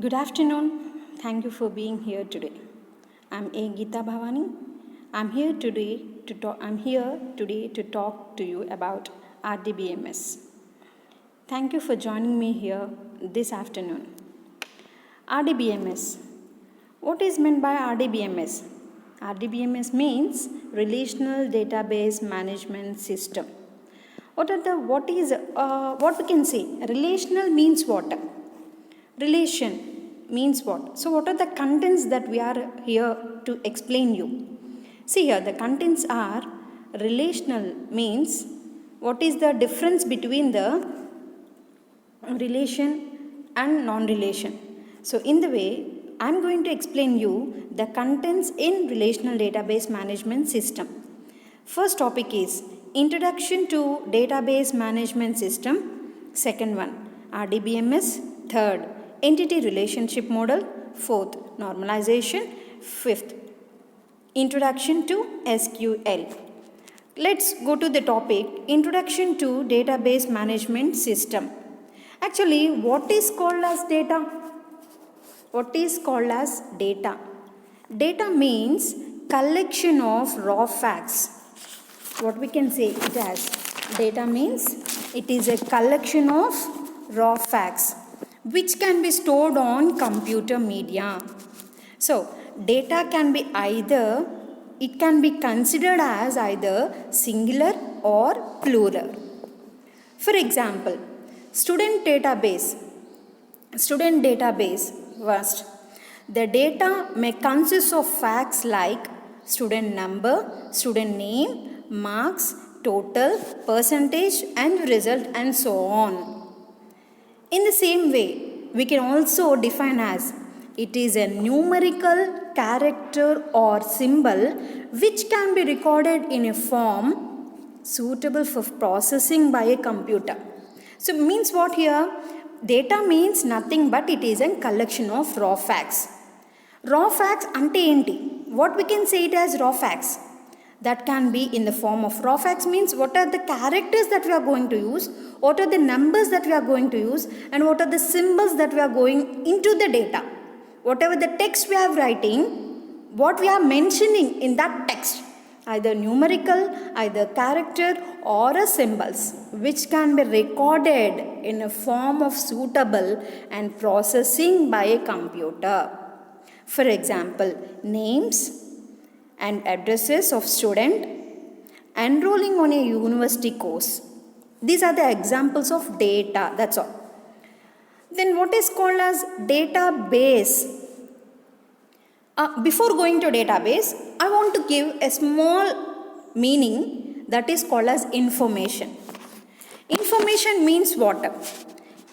Good afternoon. Thank you for being here today. I'm A. Geeta Bhavani. I'm here today to talk to you about RDBMS. Thank you for joining me here this afternoon. RDBMS. What is meant by RDBMS? RDBMS means Relational Database Management System. What we can say? Relational means what? Relation means what? So what are the contents that we are here to explain you? See here, the contents are relational means what is the difference between the relation and non-relation. So in the way, I am going to explain you the contents in Relational Database Management System. First topic is Introduction to Database Management System. Second one, RDBMS. Third, Entity Relationship Model. Fourth, Normalization. Fifth, Introduction to SQL. Let's go to the topic Introduction to Database Management System. Actually, what is called as data? What is called as data? Data means collection of raw facts. What we can say it as? Data means it is a collection of raw facts which can be stored on computer media. So, data can be it can be considered as either singular or plural. For example, student database first. The data may consist of facts like student number, student name, marks, total, percentage and result and so on. In the same way, we can also define as it is a numerical character or symbol which can be recorded in a form suitable for processing by a computer. So means what here? Data means nothing but it is a collection of raw facts. Raw facts ante enti? What we can say it as raw facts? That can be in the form of raw facts means what are the characters that we are going to use, what are the numbers that we are going to use and what are the symbols that we are going into the data. Whatever the text we are writing, what we are mentioning in that text, either numerical, either character or a symbols which can be recorded in a form of suitable and processing by a computer. For example, names and addresses of student enrolling on a university course. These are the examples of data, that's all. Then what is called as database? Before going to database, I want to give a small meaning that is called as information. Information means what?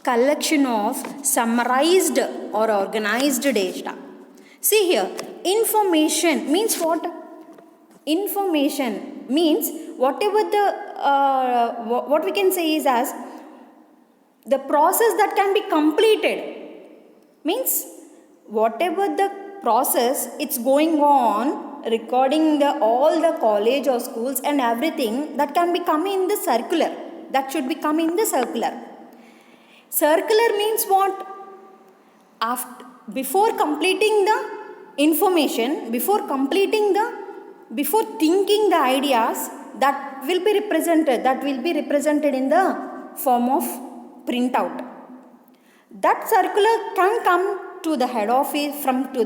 Collection of summarized or organized data. See here, information means what? Information means whatever what we can say is as the process that can be completed. Means whatever the process it's going on, recording all the college or schools and everything that can be come in the circular. That should be come in the circular. Circular means what? Before completing the information, before thinking the ideas that will be represented in the form of printout. That circular can come to the head office to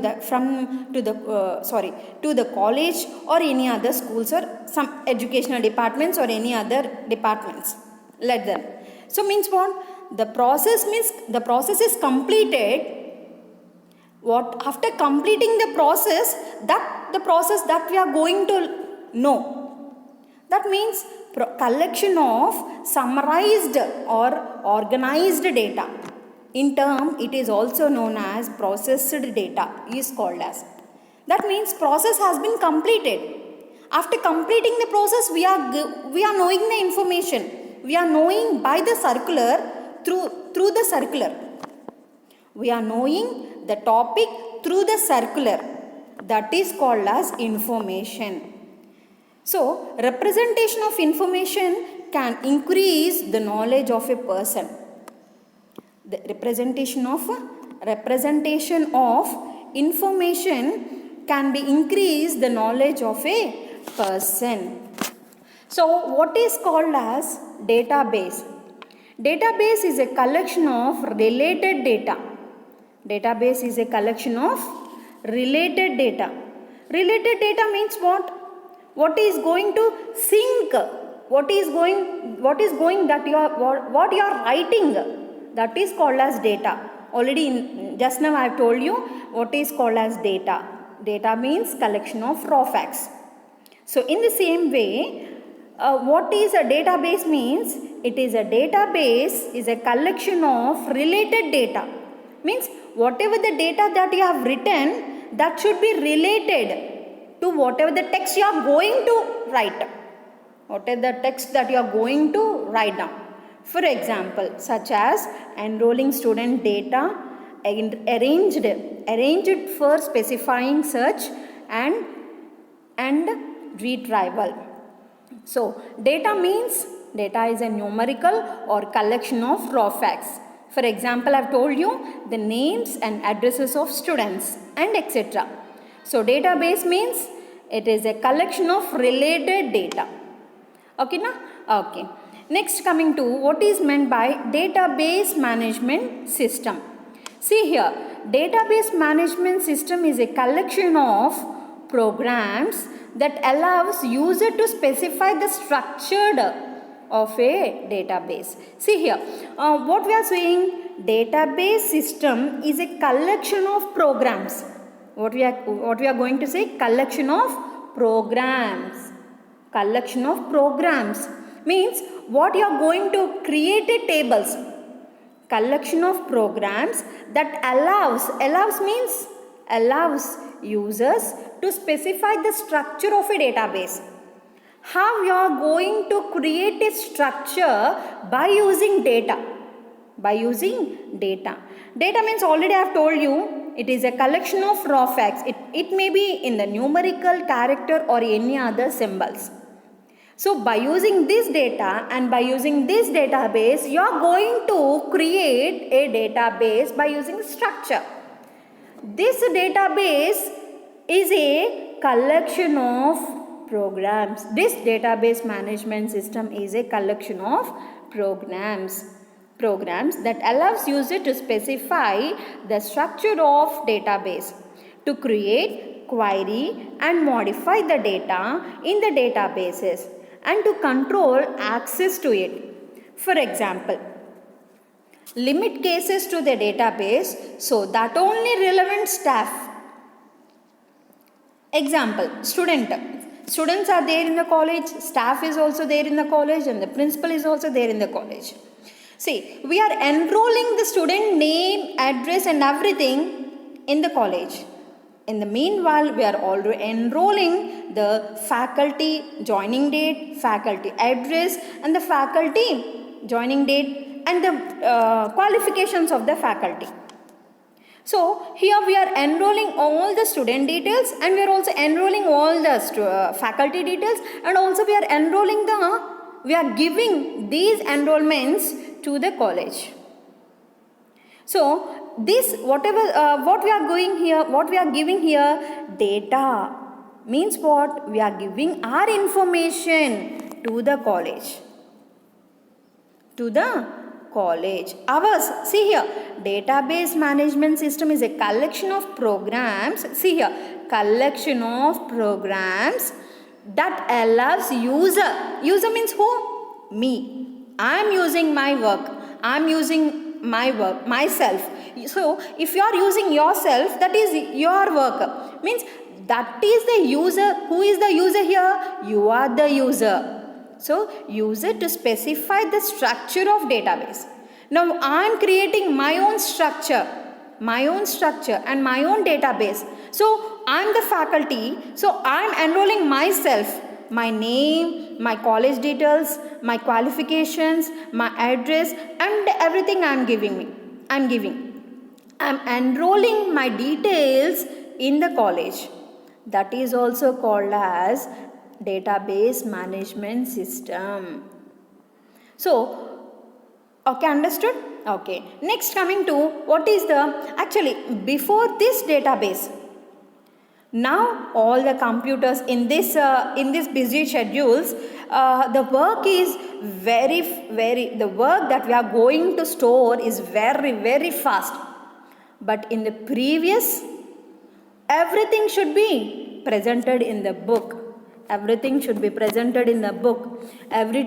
the college or any other schools or some educational departments or any other departments. Let them. So means what? The process is completed. What after completing the process that we are going to know. That means collection of summarized or organized data. In term, it is also known as processed data is called as. That means process has been completed. After completing the process, we are knowing the information. We are knowing by the circular through the circular. We are knowing the topic through the circular. That is called as information. So, representation of information can increase the knowledge of a person. The representation of Representation of information can be increase the knowledge of a person. So what is called as database? Database is a collection of related data. Database is a collection of related data. Related data means what? What is going to sync? What is going that what you are writing? That is called as data. Already just now I have told you what is called as data. Data means collection of raw facts. So in the same way, what is a database means? It is a database is a collection of related data. Means whatever the data that you have written, that should be related to whatever the text you are going to write. Whatever the text that you are going to write down. For example, such as enrolling student data arranged for specifying search and retrieval. So data means data is a numerical or collection of raw facts. For example, I have told you the names and addresses of students and etc. So database means it is a collection of related data. Okay na? Okay. Next, coming to what is meant by database management system. See here, database management system is a collection of programs that allows user to specify the structure of a database. See here, what we are saying, database system is a collection of programs. What we are going to say, collection of programs. Collection of programs means what you are going to create a tables. Collection of programs that allows users to specify the structure of a database. How you are going to create a structure? By using data. By using data. Data means already I have told you, it is a collection of raw facts. It may be in the numerical, character or any other symbols. So by using this data and by using this database, you are going to create a database by using structure. This database is a collection of programs. This database management system is a collection of programs that allows user to specify the structure of database, to create, query and modify the data in the databases, and to control access to it. For example, limit cases to the database so that only relevant staff. Example, students are there in the college, staff is also there in the college, and the principal is also there in the college. See, we are enrolling the student name, address and everything in the college. In the meanwhile, we are already enrolling the faculty joining date, faculty address and the faculty joining date and the qualifications of the faculty. So here we are enrolling all the student details and we are also enrolling all the faculty details, and also we are giving these enrollments to the college. So this what we are giving here, data means what? We are giving our information to the college. Ours, see here, database management system is a collection of programs. See here, collection of programs that allows user means who? Me. I am using my work. I am using my work, myself. So if you are using yourself, that is your work. Means that is the user. Who is the user here? You are the user. So user to specify the structure of database. Now I am creating my own structure and my own database. So I am the faculty. So I am enrolling myself. My name, my college details, my qualifications, my address and everything I am giving. I am enrolling my details in the college. That is also called as database management system. So, okay, understood? Okay, next coming to what is the, actually before this database, now all the computers in this busy schedules, the work is very the work that we are going to store is very fast. But in the previous, everything should be presented in the book. Everything should be presented in the book. Every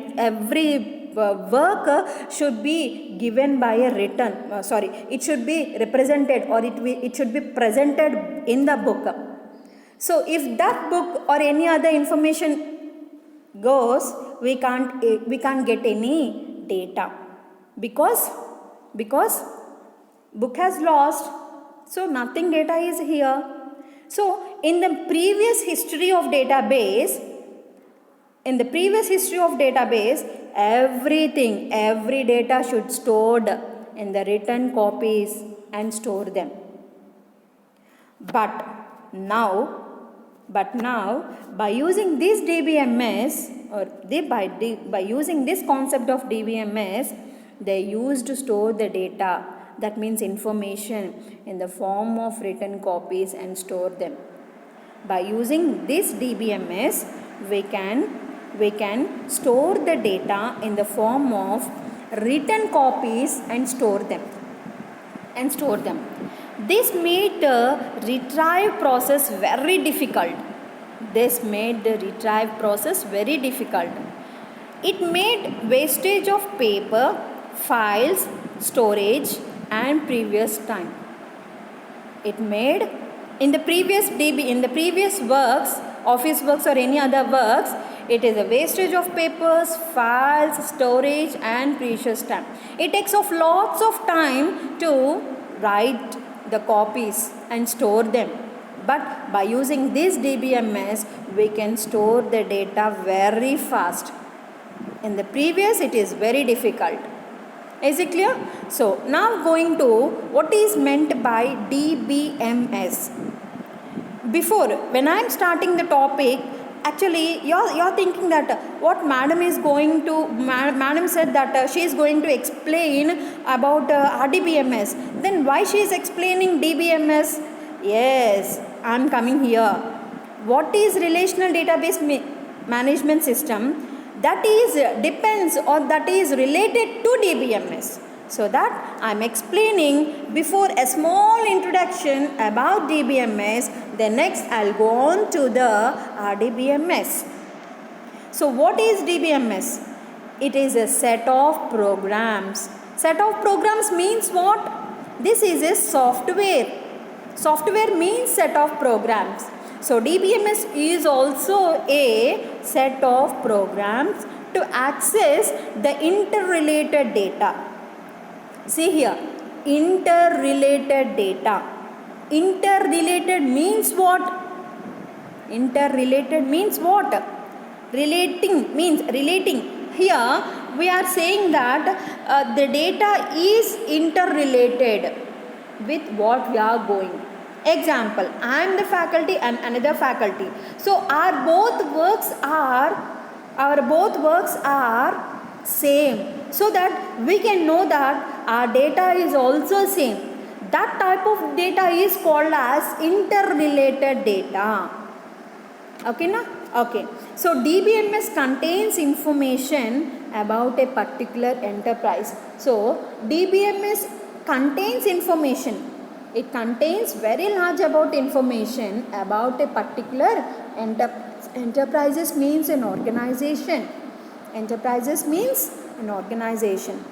work should be given by a written. It should be represented, or it should be presented in the book. So if that book or any other information goes, we can't get any data, because book has lost, so nothing data is here. So in the previous history of database, every data should stored in the written copies and store them. But now by using this DBMS, or by using this concept of DBMS, they used to store the data, that means information, in the form of written copies and store them. By using this DBMS, we can store the data in the form of written copies and store them. This made the retrieve process very difficult. It made wastage of paper, files, storage and previous time. It made in the previous works, office works or any other works, it is a wastage of papers, files, storage and precious time. It takes off lots of time to write the copies and store them. But by using this DBMS, we can store the data very fast. In the previous, it is very difficult. Is it clear? So now going to what is meant by DBMS. Before, when I am starting the topic, actually you're thinking that what madam said that she is going to explain about RDBMS. Then why she is explaining DBMS? Yes, I am coming here. What is relational database management system? That is depends, or that is related to DBMS. So that I am explaining before a small introduction about DBMS. Then next I will go on to the RDBMS. So what is DBMS? It is a set of programs. Set of programs means what? This is a software. Software means set of programs. So DBMS is also a set of programs to access the interrelated data. See here, interrelated data. Interrelated means what? Interrelated means what? Relating means relating. Here we are saying that the data is interrelated with what we are going. Example, I am the faculty and another faculty. So our both works are same, so that we can know that our data is also same. That type of data is called as interrelated data. Okay, na? Okay. So DBMS contains information about a particular enterprise. So DBMS contains information. It contains very large about information about a particular enterprises means an organization. Enterprises means an organization.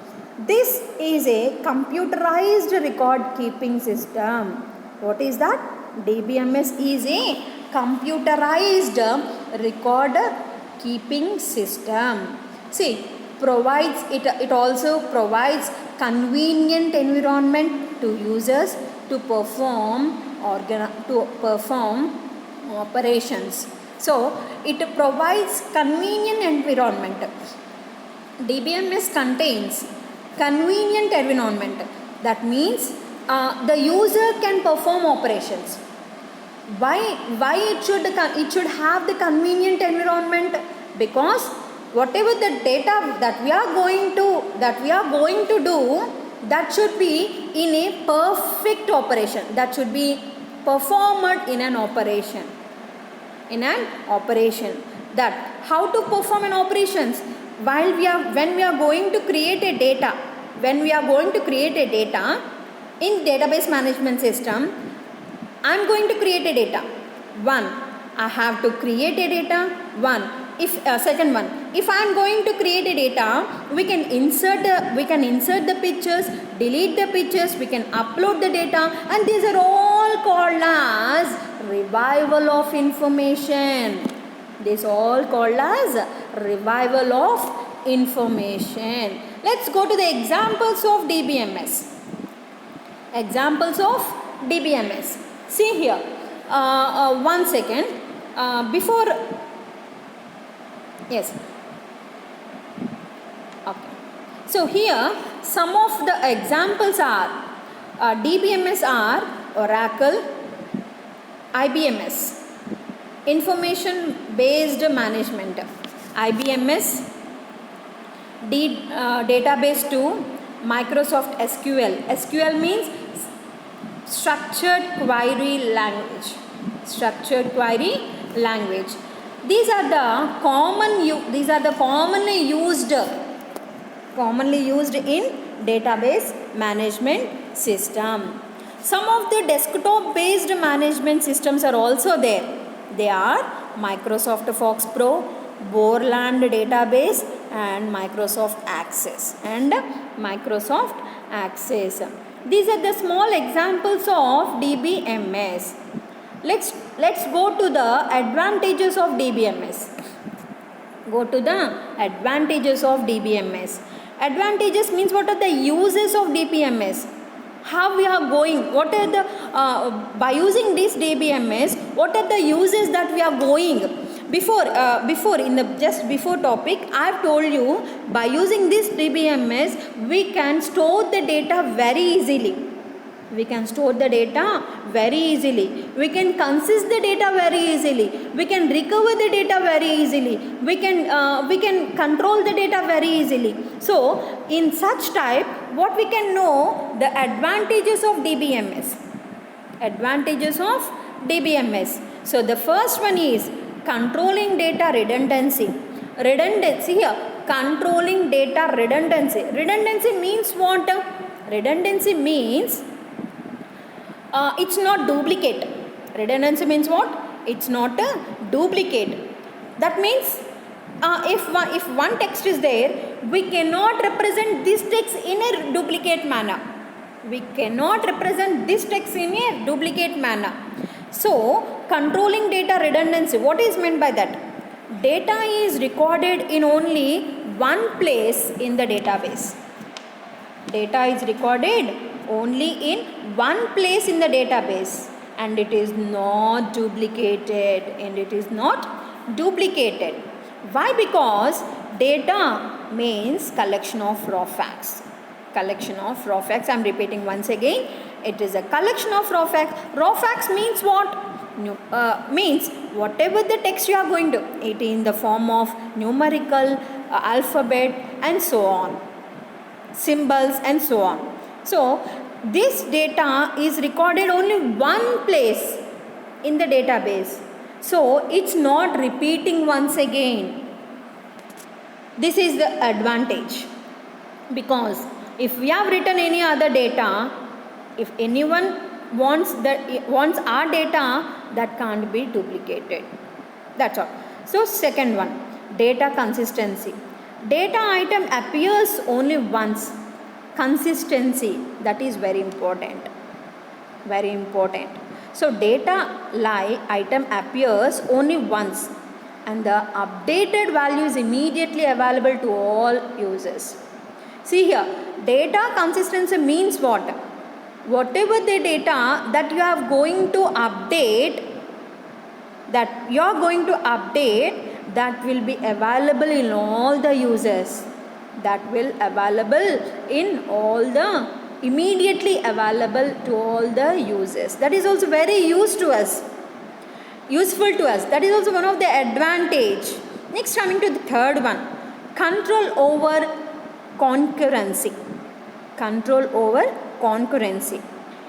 This is a computerized record keeping system. What is that? DBMS is a computerized record keeping system. See, it also provides convenient environment to users to perform operations. So it provides convenient environment. DBMS contains convenient environment. That means the user can perform operations. Why it should have the convenient environment? Because whatever the data that we are going to do, that should be in a perfect operation, that should be performed in an operation, that how to perform an operations when we are going to create a data, in database management system. I am going to create a data. One, I have to create a data. Second one, if I am going to create a data, we can insert the pictures, delete the pictures, we can upload the data, and these are all called as revival of information. This all called as revival of information. Let's go to the examples of DBMS. See here, 1 second, before, yes, okay. So here some of the examples are DBMS are Oracle, IBMS, information based management, IBMS, database 2, Microsoft SQL. SQL means structured query language. These are the commonly used in database management system. Some of the desktop based management systems are also there. They are Microsoft Fox Pro, Borland database, and Microsoft Access These are the small examples of DBMS. Let's go to the advantages of DBMS. Advantages means what are the uses of DBMS? How we are going? What are the by using this DBMS? What are the uses that we are going? Before topic, I have told you, by using this DBMS we can store the data very easily. We can consist the data very easily. We can recover the data very easily. We can control the data very easily. So in such type, what we can know, the advantages of DBMS. So the first one is controlling data redundancy. Here, controlling data redundancy. Redundancy means what? Redundancy means it's not duplicate. Redundancy means what? It's not a duplicate. That means if one text is there, we cannot represent this text in a duplicate manner. So controlling data redundancy, what is meant by that? Data is recorded in only one place in the database. And it is not duplicated. Why? Because data means collection of raw facts. I am repeating once again. It is a collection of raw facts. Raw facts means what? Means whatever the text you are going to, it in the form of numerical, alphabet, and so on, symbols and so on. So this data is recorded only one place in the database. So it's not repeating once again. This is the advantage. Because if we have written any other data, if anyone wants our data, that can't be duplicated. That's all. So second one, data consistency. Data item appears only once. Consistency, that is very important. So data item appears only once, and the updated value is immediately available to all users. See here, data consistency means what? Whatever the data that you are going to update, that will be available in all the users. Immediately available to all the users. That is also very useful to us. That is also one of the advantage. Next, coming to the third one, control over concurrency. control over concurrency.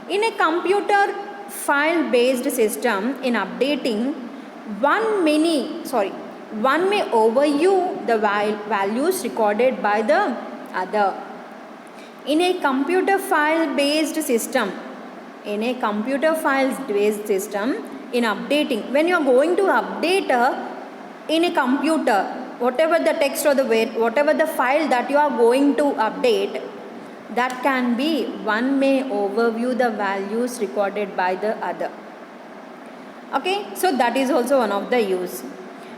In a computer file based system, in updating, one may overview the values recorded by the other. In a computer file based system, in updating, when you are going to update in a computer, whatever the text or whatever the file that you are going to update, that can be one may overview the values recorded by the other. Okay, so that is also one of the use.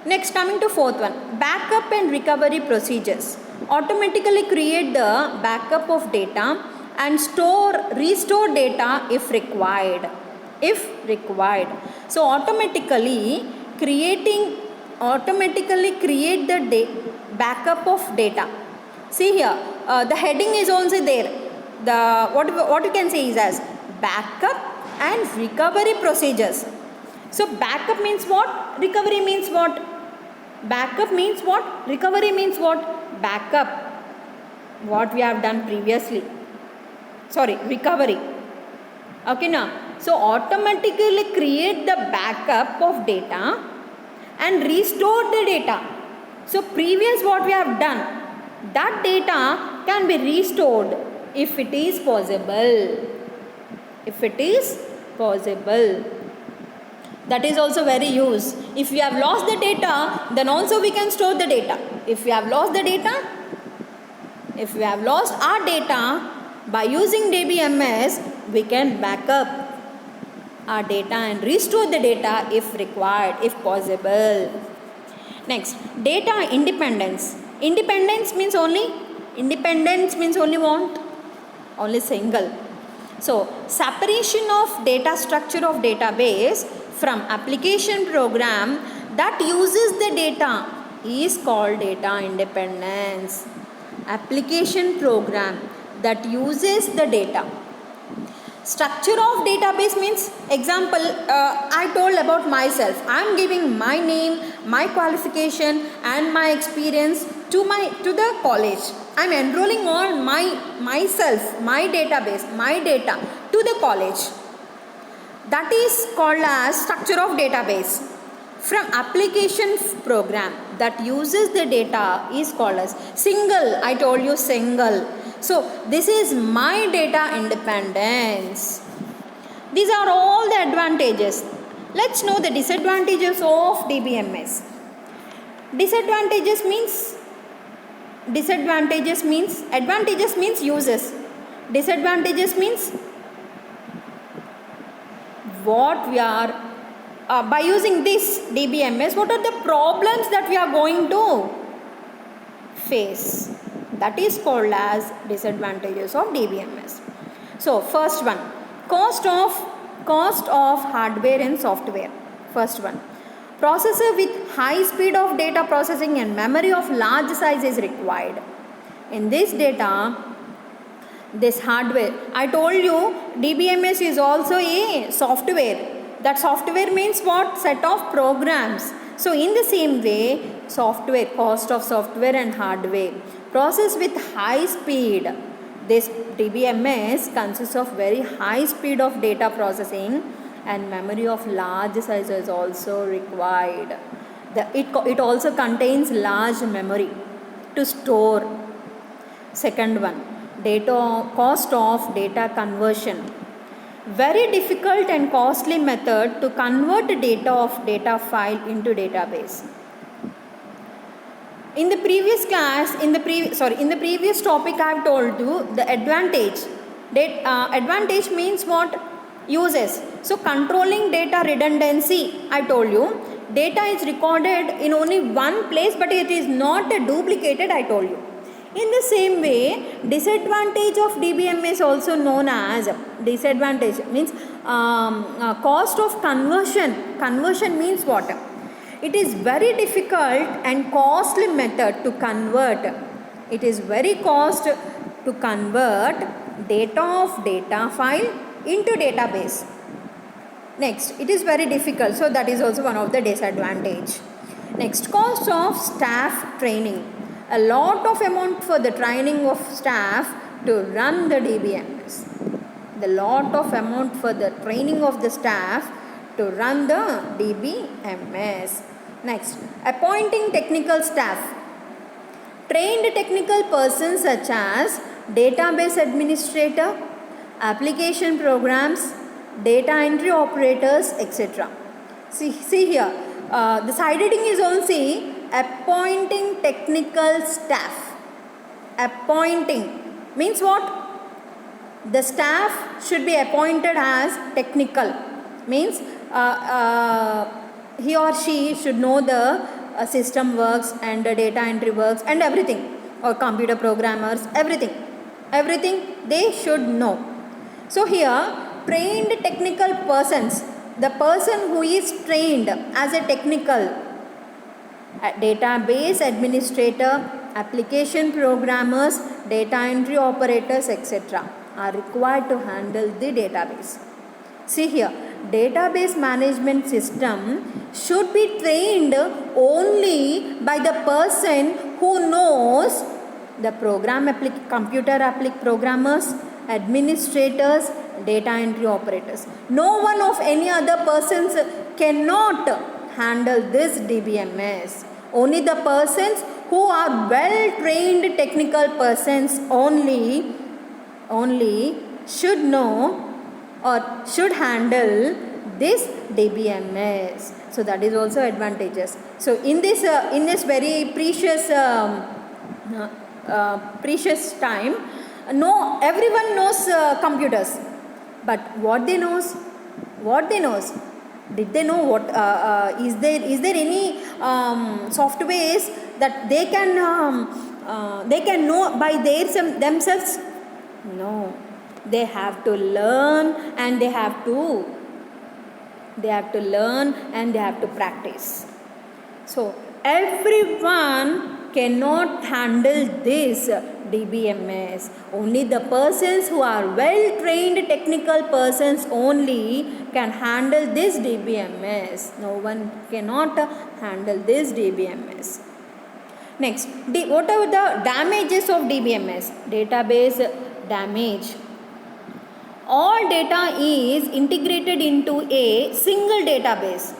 Next, coming to fourth one, backup and recovery procedures. Automatically create the backup of data and restore data if required. So automatically create the backup of data. See here, the heading is also there. The what you can say is as backup and recovery procedures. So backup means what? Recovery means what? Backup means what? Recovery means what? Backup, what we have done previously. Recovery. Okay now. So automatically create the backup of data and restore the data. So previous what we have done, that data can be restored if it is possible. That is also very used. If we have lost the data, then also we can store the data. If we have lost our data, by using DBMS, we can back up our data and restore the data if required, if possible. Next, data independence. Independence means only what? Only single. So, separation of data structure of database from application program that uses the data is called data independence. Application program that uses the data. Structure of database means, example, I told about myself. I am giving my name, my qualification and my experience to the college. I am enrolling on myself, my database, my data to the college. That is called as structure of database. From application program that uses the data is called as single. I told you single. So this is my data independence. These are all the advantages. Let's know the disadvantages of DBMS. Advantages means uses. Disadvantages means what we are by using this DBMS, what are the problems that we are going to face? That is called as disadvantages of DBMS. So first one, cost of hardware and software. First one, processor with high speed of data processing and memory of large size is required. In this hardware, I told you DBMS is also a software. That software means what? Set of programs. So in the same way, software, cost of software and hardware. Process with high speed. This DBMS consists of very high speed of data processing and memory of large size is also required. It also contains large memory to store. Second one, cost of data conversion. Very difficult and costly method to convert data of data file into database. In the previous class, in the previous topic I have told you the advantage. Advantage means what? Uses. So controlling data redundancy, I told you. Data is recorded in only one place but it is not duplicated, I told you. In the same way, disadvantage of DBMS also known as disadvantage means cost of conversion. Conversion means what? It is very difficult and costly method to convert. It is very cost to convert data of data file into database. Next, it is very difficult. So that is also one of the disadvantage. Next, cost of staff training. A lot of amount for the training of staff to run the DBMS. The lot of amount for the training of the staff to run the DBMS. Next, appointing technical staff. Trained technical persons such as database administrator, application programs, data entry operators, etc. See here, the side heading is also appointing technical staff. Appointing means what? The staff should be appointed as technical. Means he or she should know the system works and the data entry works and everything, or computer programmers, everything they should know. So here, trained technical persons, the person who is trained as a technical database administrator, application programmers, data entry operators, etc. are required to handle the database. See here, database management system should be trained only by the person who knows the computer programmers, administrators, data entry operators. No one of any other persons cannot handle this DBMS. Only the persons who are well trained technical persons only should know or should handle this DBMS. So that is also advantageous. So in this very precious time, everyone knows computers, but what they knows? Did they know what is there any softwares that they can know by themselves? No, they have to learn and they have to practice. So everyone cannot handle this DBMS. Only the persons who are well trained technical persons only can handle this DBMS. No one cannot handle this DBMS. Next, what are the damages of DBMS? Database damage. All data is integrated into a single database.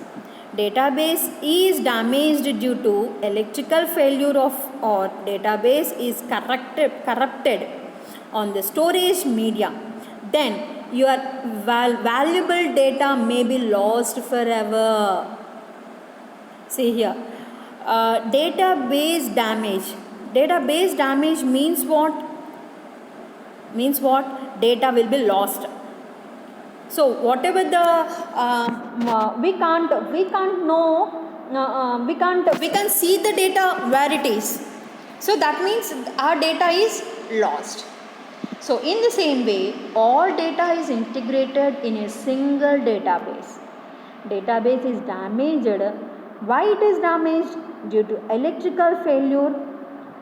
Database is damaged due to electrical failure or database is corrupted on the storage media. Then your valuable data may be lost forever. See here, database damage. Database damage means what? Data will be lost. So whatever the we can't know, we can see the data where it is. So that means our data is lost. So in the same way, all data is integrated in a single database. Database is damaged. Why it is damaged? Due to electrical failure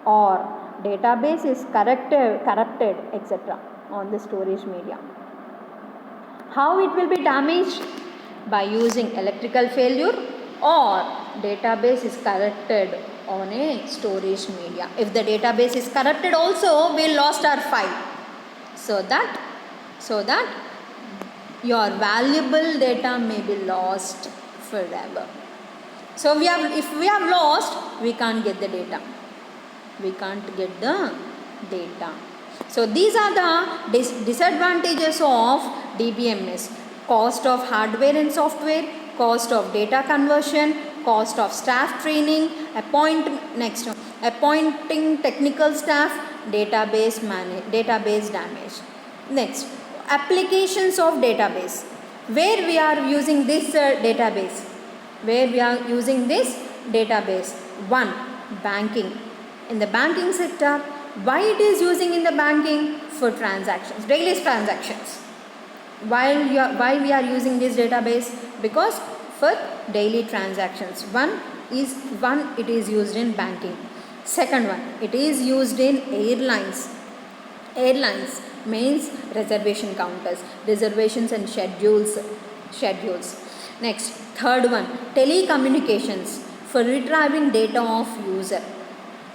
or database is corrupted, etc. on the storage media. How it will be damaged? By using electrical failure or database is corrupted on a storage media. If the database is corrupted also, we lost our file. So that your valuable data may be lost forever. So if we have lost, we can't get the data. So these are the disadvantages of DBMS. Cost of hardware and software, cost of data conversion, cost of staff training, appointing technical staff, database damage. Next, applications of database. Where we are using this database? One, banking. In the banking sector, why it is using in the banking? For transactions, daily transactions. Why we are using this database? Because for daily transactions. One, it is used in banking. Second one, it is used in airlines. Airlines means reservation counters, reservations and schedules. Next, third one, telecommunications, for retrieving data of user.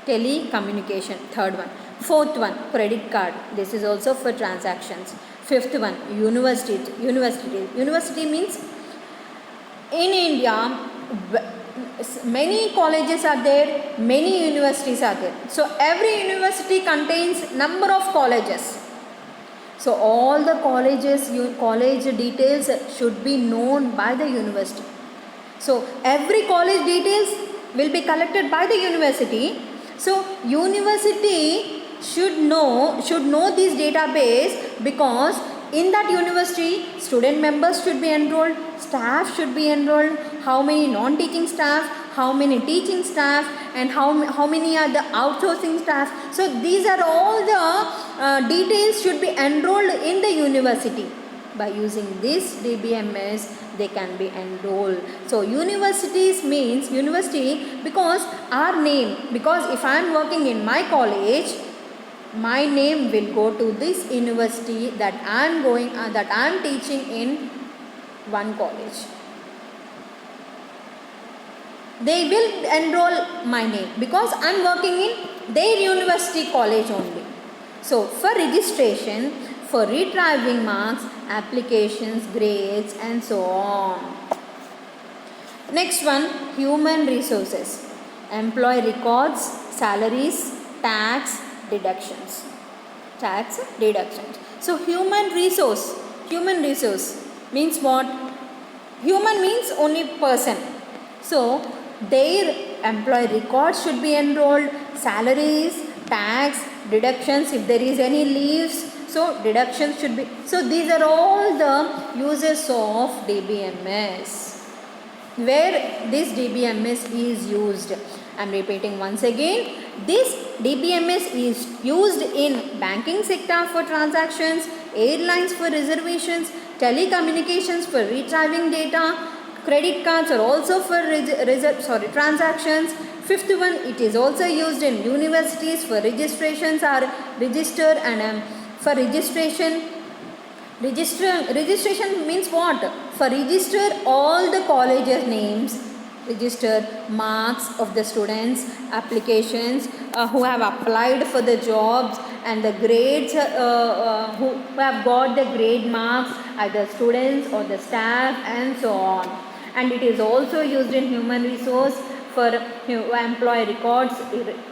Telecommunication, third one. Fourth one, credit card. This is also for transactions. Fifth one, university. University means in India, many colleges are there, many universities are there. So every university contains number of colleges. So all the colleges, college details should be known by the university. So every college details will be collected by the university. So university should know this database, because in that university student members should be enrolled, staff should be enrolled, how many non-teaching staff, how many teaching staff, and how many are the outsourcing staff. So these are all the details should be enrolled in the university. By using this DBMS, they can be enrolled. So universities means university, because our name, because if I am working in my college, my name will go to this university that I am teaching in one college. They will enroll my name because I am working in their university college only. So for registration, for retrieving marks, applications, grades, and so on. Next one, human resources. Employee records, salaries, tax, deductions. So human resource means what? Human means only person. So their employee records should be enrolled, salaries, tax, deductions, if there is any leaves, so deductions should be. So these are all the uses of DBMS, where this DBMS is used. I am repeating once again, this DBMS is used in banking sector for transactions, airlines for reservations, telecommunications for retrieving data, credit cards are also for transactions. Fifth one, it is also used in universities for registrations or register and for registration. Registration means what? For register all the colleges names, register marks of the students, applications who have applied for the jobs, and the grades who have got the grade marks, either students or the staff, and so on. And it is also used in human resource for employee records,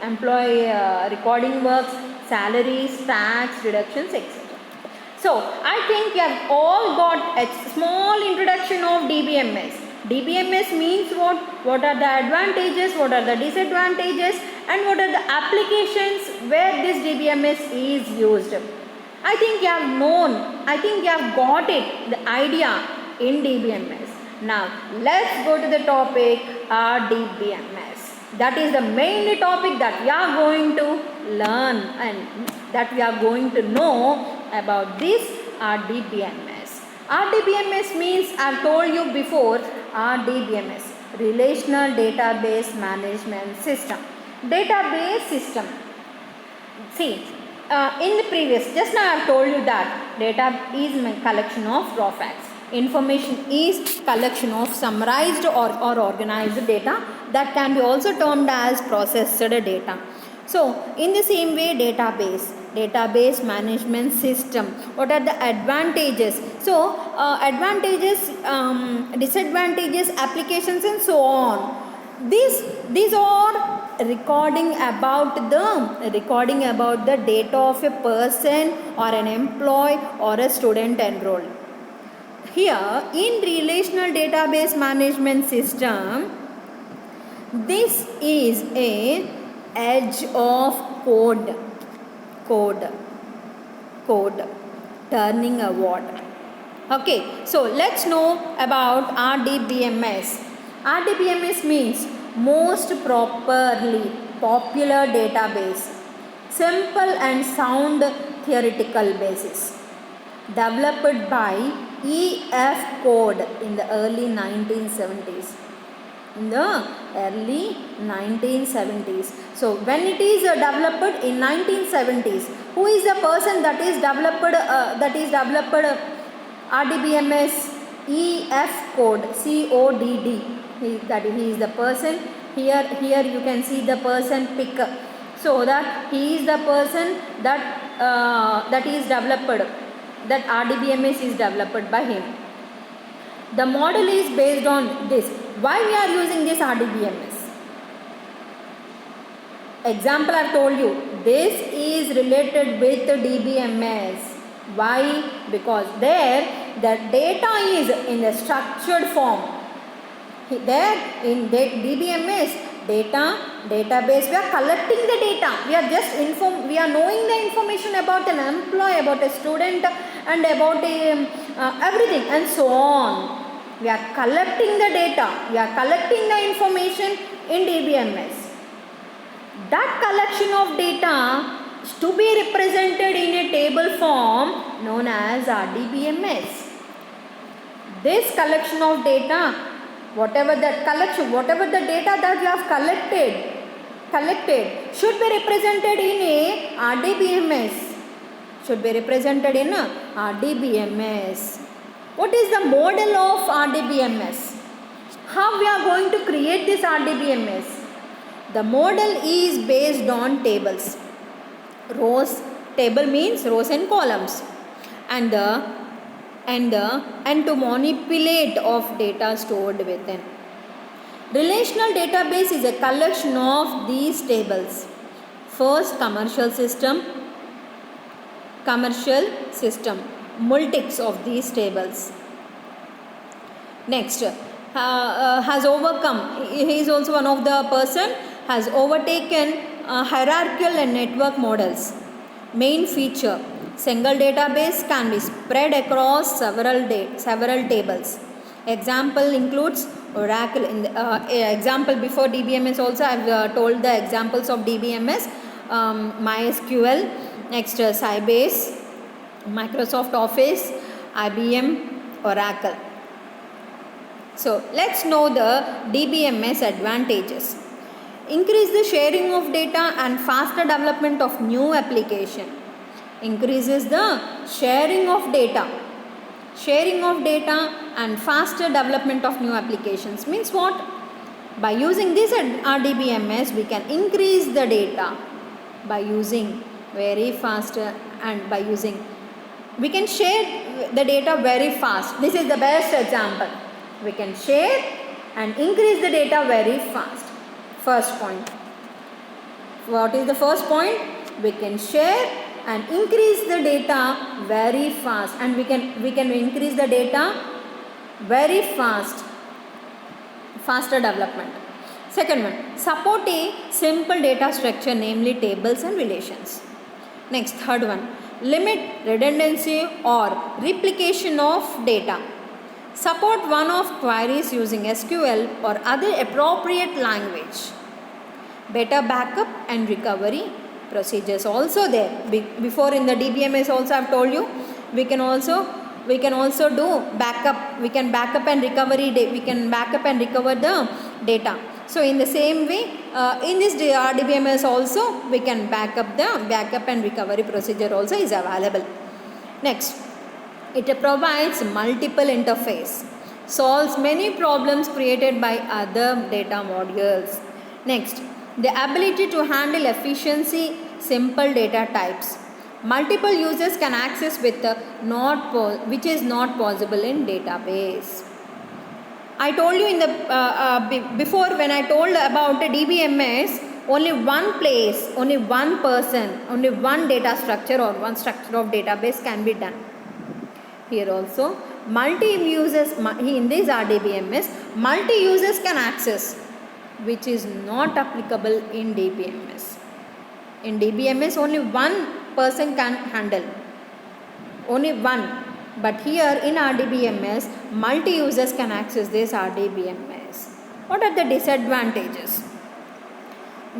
employee recording works, salaries, tax, deductions, etc. So I think you have all got a small introduction of DBMS. DBMS means what? What are the advantages? What are the disadvantages? And what are the applications where this DBMS is used? I think you have known, I think you have got it, the idea in DBMS. Now let's go to the topic RDBMS. That is the main topic that we are going to learn and that we are going to know about this RDBMS. RDBMS means, I have told you before, RDBMS, Relational Database Management System. Database system. See, in the previous, just now I have told you that data is a collection of raw facts. Information is collection of summarized or organized data that can be also termed as processed data. So, in the same way, database management system. What are the advantages? So, advantages, disadvantages, applications, and so on. These are recording about the data of a person or an employee or a student enrolled. Here, in relational database management system, this is a edge of code turning a word. Okay, so let's know about RDBMS. RDBMS means most popular database, simple and sound theoretical basis, developed by EF Code in the early 1970s. So when it is developed in 1970s, who is the person that is developed RDBMS? EF Code, CODD. He is the person. Here you can see the person pic. so that he is the person that that is developed, that RDBMS is developed by him. The model is based on this. Why we are using this RDBMS? Example I told you, this is related with DBMS. Why? Because there the data is in the structured form. There in DBMS database, we are collecting the data. We are just we are knowing the information about an employee, about a student, and about everything and so on. We are collecting the data. We are collecting the information in DBMS. That collection of data is to be represented in a table form known as RDBMS. This collection of data, whatever the data that you have collected should be represented in a RDBMS. Should be represented in a RDBMS. What is the model of RDBMS? How we are going to create this RDBMS? The model is based on tables. Rows, table means rows and columns, and to manipulate of data stored within. Relational database is a collection of these tables. First, commercial system, multics of these tables. Next, has overcome, he is also one of the person, has overtaken hierarchical and network models. Main feature, single database can be spread across several tables. Example includes Oracle. In the example before DBMS also I have told the examples of DBMS. MySQL, next Sybase, Microsoft Office, IBM, Oracle. So let's know the DBMS advantages. Increase the sharing of data and faster development of new application. Increases the sharing of data and faster development of new applications. Means what? By using this RDBMS, we can increase the data by using very faster, and by using we can share the data very fast. This is the best example. We can share and increase the data very fast. First point. What is the first point? We can share and increase the data very fast, and we can increase the data very fast. Faster development. Second one, support a simple data structure, namely tables and relations. Next, third one, limit redundancy or replication of data. Support one-off queries using SQL or other appropriate language. Better backup and recovery procedures also there. Before in the DBMS also I have told you, we can also do backup. We can backup and recovery. We can backup and recover the data. So in the same way, in this RDBMS also we can backup and recovery procedure also is available. Next, it provides multiple interface, solves many problems created by other data modules. Next, the ability to handle efficiency simple data types. Multiple users can access with which is not possible in database. I told you in the before when I told about the DBMS, only one place, only one person, only one data structure or one structure of database can be done. Here also multi-users, in this RDBMS, multi-users can access, which is not applicable in DBMS. In DBMS only one person can handle, only one. But here in RDBMS, multi-users can access this RDBMS. What are the disadvantages?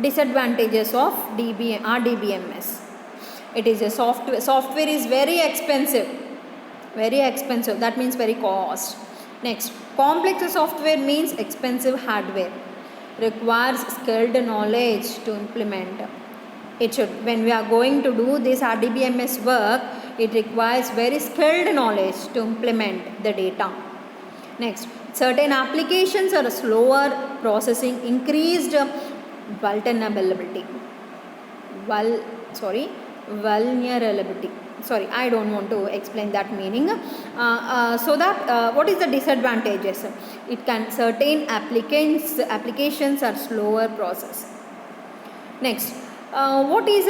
Disadvantages of RDBMS. It is a software is very expensive. That means very cost. Next, complex software means expensive hardware. Requires skilled knowledge to implement. It should, when we are going to do this RDBMS work, it requires very skilled knowledge to implement the data. Next, certain applications are slower processing, increased vulnerability. vulnerability. Sorry, I don't want to explain that meaning. So that what is the disadvantages? It can certain applications are slower process. Next, what is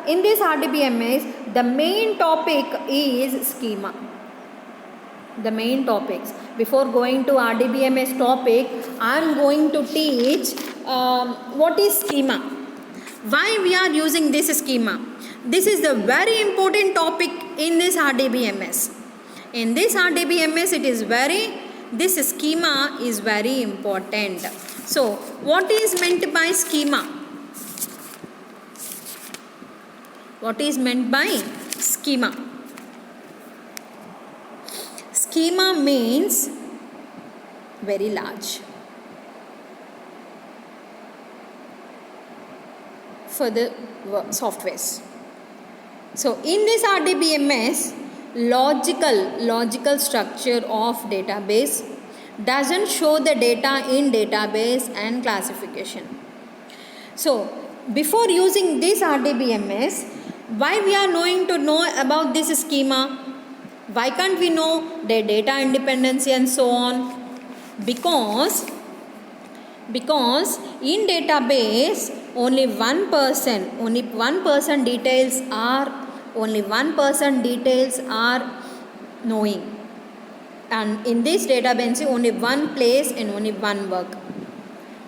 in this RDBMS? The main topic is schema. The main topics. Before going to RDBMS topic, I am going to teach what is schema. Why we are using this schema? This is the very important topic in this RDBMS. In this RDBMS, this schema is very important. So, what is meant by schema? What is meant by schema? Schema means very large. For the softwares. So in this RDBMS, logical structure of database doesn't show the data in database and classification. So before using this RDBMS, why we are going to know about this schema? Why can't we know the data independency and so on? Because in database only one person details are knowing, and in this database only one place and only one work.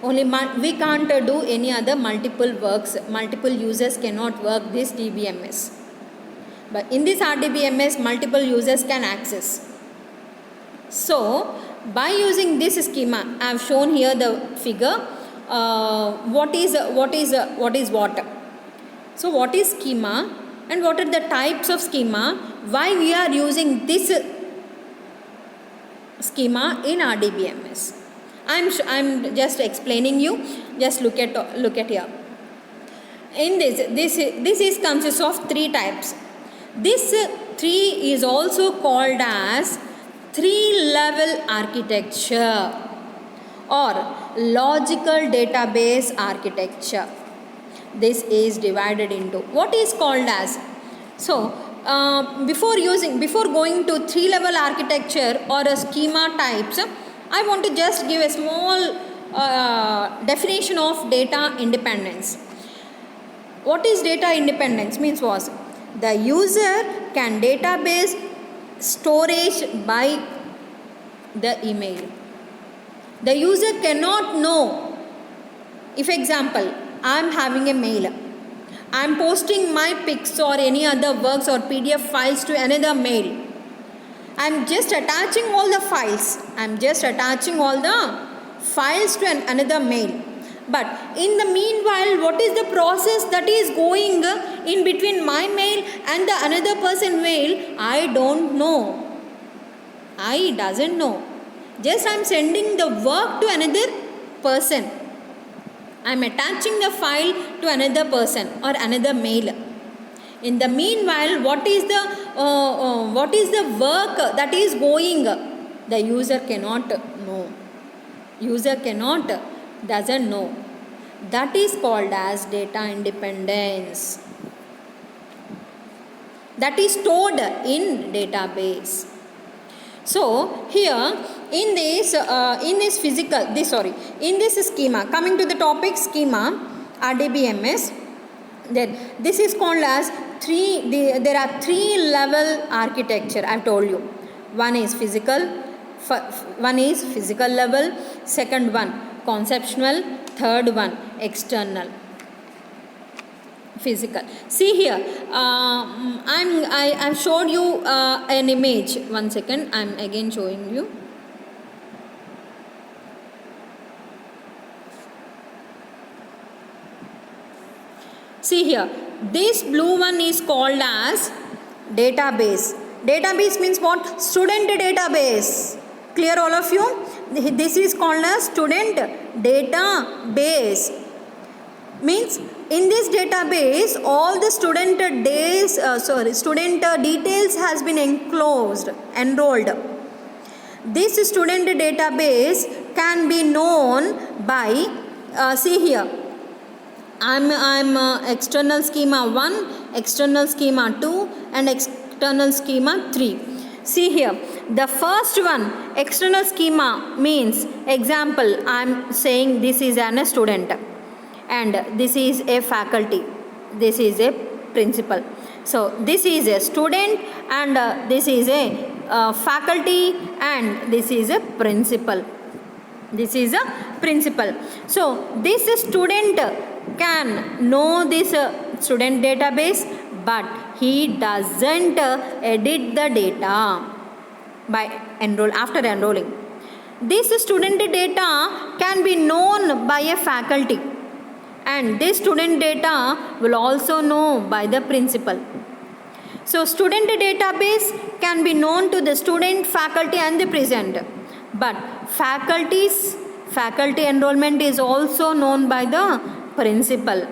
We can't do any other multiple works. Multiple users cannot work this DBMS. But in this RDBMS, multiple users can access. So by using this schema, I have shown here the figure. What is what? So what is schema and what are the types of schema? Why we are using this schema in RDBMS? I'm just explaining you. Just look at here. In this consists of three types. This three is also called as three-level architecture or logical database architecture. This is divided into what is called as. So before going to three-level architecture or a schema types, I want to just give a small definition of data independence. What is data independence? Means was the user can database storage by the email. The user cannot know. If example, I am having a mail, I am posting my pics or any other works or PDF files to another mail. I am just attaching all the files. To another mail. But in the meanwhile, what is the process that is going in between my mail and the another person mail? I don't know. I doesn't know. Just I am sending the work to another person. I am attaching the file to another person or another mail. In the meanwhile, what is the work that is going? The user cannot know. Doesn't know. That is called as data independence. That is stored in database. So here in this schema, coming to the topic schema, RDBMS, then this is called as there are three-level architecture. I have told you. One is physical level, second one conceptual, third one external. Physical. See here, I've showed you an image. 1 second, I'm again showing you. See here, this blue one is called as database. Database means what? Student database. Clear all of you? This is called as student database. Means in this database all the student details has been enrolled. This student database can be known by see here. I'm external schema 1, external schema 2 and external schema 3. See here, the first one, external schema means, example, I'm saying this is a student and this is a faculty, this is a principal. So this is a student and this is a faculty and this is a principal. This is a principal. So this student can know this student database, but he doesn't edit the data by after enrolling. This student data can be known by a faculty, and this student data will also know by the principal. So student database can be known to the student, faculty and the present, but faculty enrollment is also known by the principal,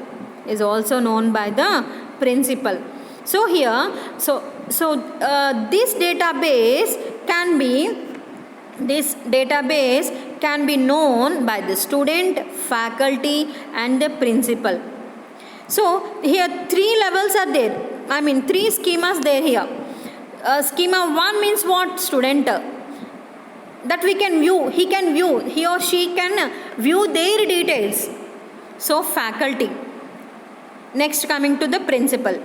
is also known by the principal. So here, this database can be known by the student, faculty and the principal. So here 3 levels are there. I mean 3 schemas there here. Schema 1 means what? Student. That we can view, he or she can view their details. So faculty. Next coming to the principal.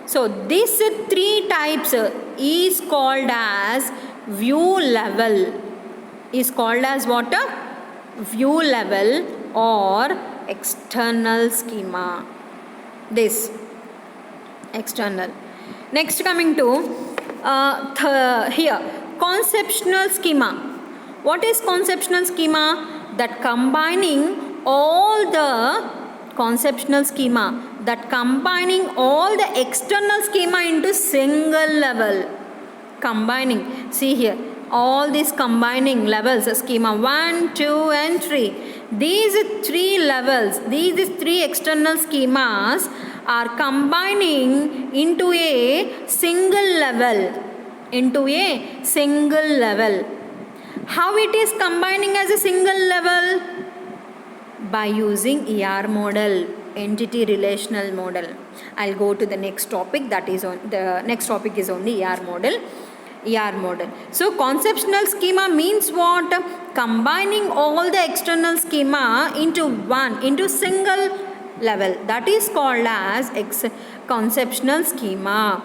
So these 3 types is called as view level. Is called as what? View level or external schema. This external. Next coming to here conceptual schema. What is conceptual schema? That combining all the conceptual schema, that combining all the external schema into single level. Combining, see here, all these combining levels, schema 1, 2 and 3. These 3 levels, these 3 external schemas are combining into a single level. Into a single level. How it is combining as a single level? By using ER model, entity relational model. I'll go to the next topic, that is on the next topic is on the ER model. ER model. So conceptual schema means what? Combining all the external schema into single level. That is called as conceptual schema.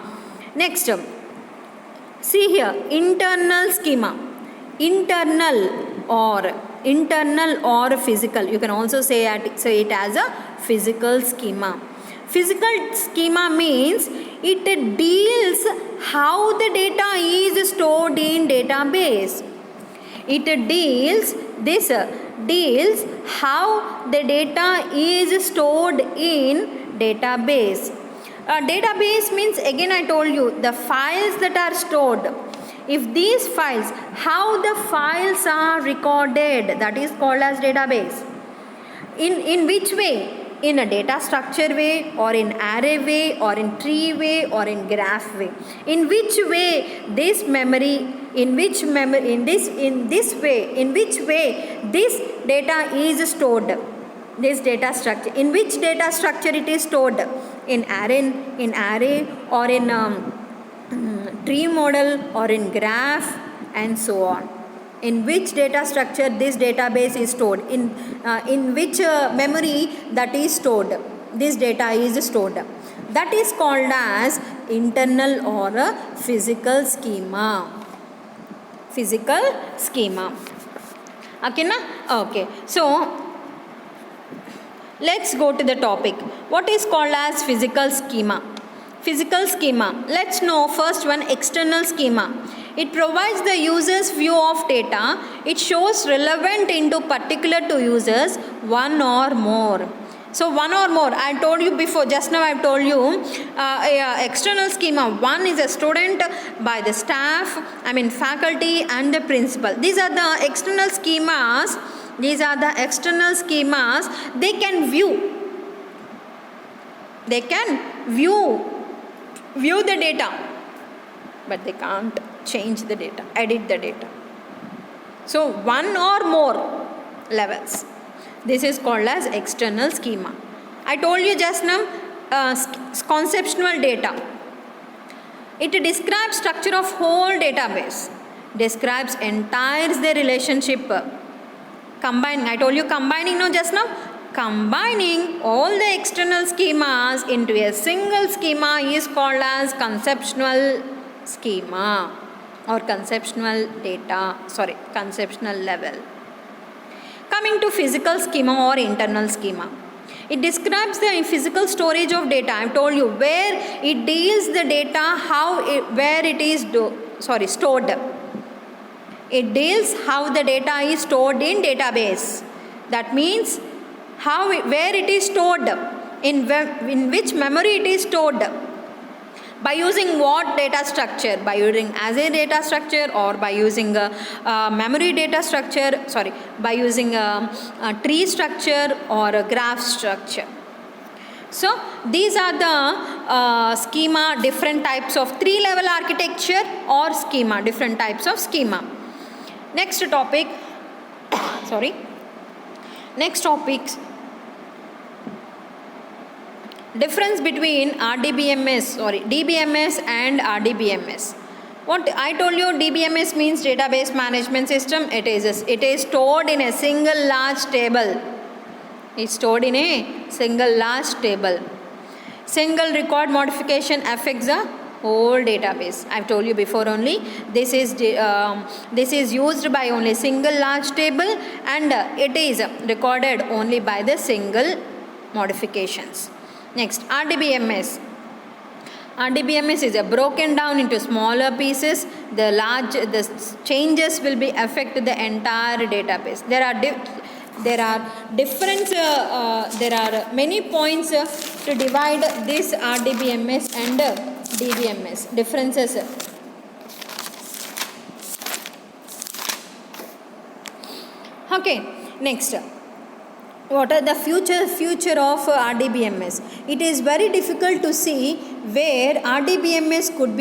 Next, see here, internal schema. Internal or physical. You can also say it as a physical schema. Physical schema means it deals how the data is stored in database. It deals how the data is stored in database. Database means, again I told you, the files that are stored. If these files, how the files are recorded, that is called as database. In which way? In a data structure way, or in array way, or in tree way, or in graph way. In which way this memory, in which way this data is stored, this data structure, in which data structure it is stored, in array or in tree model or in graph and so on. In which data structure this database is stored, in which memory that is stored, this data is stored. That is called as internal or a physical schema. Physical schema. Okay na? Okay. So let's go to the topic. What is called as physical schema? Physical schema. Let's know first one, external schema. It provides the user's view of data. It shows relevant into particular to users, one or more. So one or more, I told you before, just now I have told you, external schema. One is a student by the staff, faculty and the principal. These are the external schemas. They can view. They can view the data, but they can't change the data, edit the data. So one or more levels. This is called as external schema. I told you just now, conceptual data. It describes structure of whole database, describes entire the relationship. Combining, I told you combining no just now. Combining all the external schemas into a single schema is called as conceptual schema or conceptual level. Coming to physical schema or internal schema. It describes the physical storage of data. I told you where it deals the data, where it is stored. It deals how the data is stored in database. That means where it is stored, in which memory it is stored. By using what data structure? By using array data structure or by using a memory data structure, by using a tree structure or a graph structure. So these are the schema, different types of 3-level architecture or schema, different types of schema. Next topic, difference between DBMS and RDBMS. What I told you, DBMS means database management system. It is stored in a single large table. It's stored in a single large table. Single record modification affects the whole database. I've told you before only. This is used by only single large table, and it is recorded only by the single modifications. Next, RDBMS. RDBMS is broken down into smaller pieces. The changes will be affect the entire database. There are many points to divide this RDBMS and DBMS. Differences. Okay, next. What are the future of RDBMS? It is very difficult to see where RDBMS could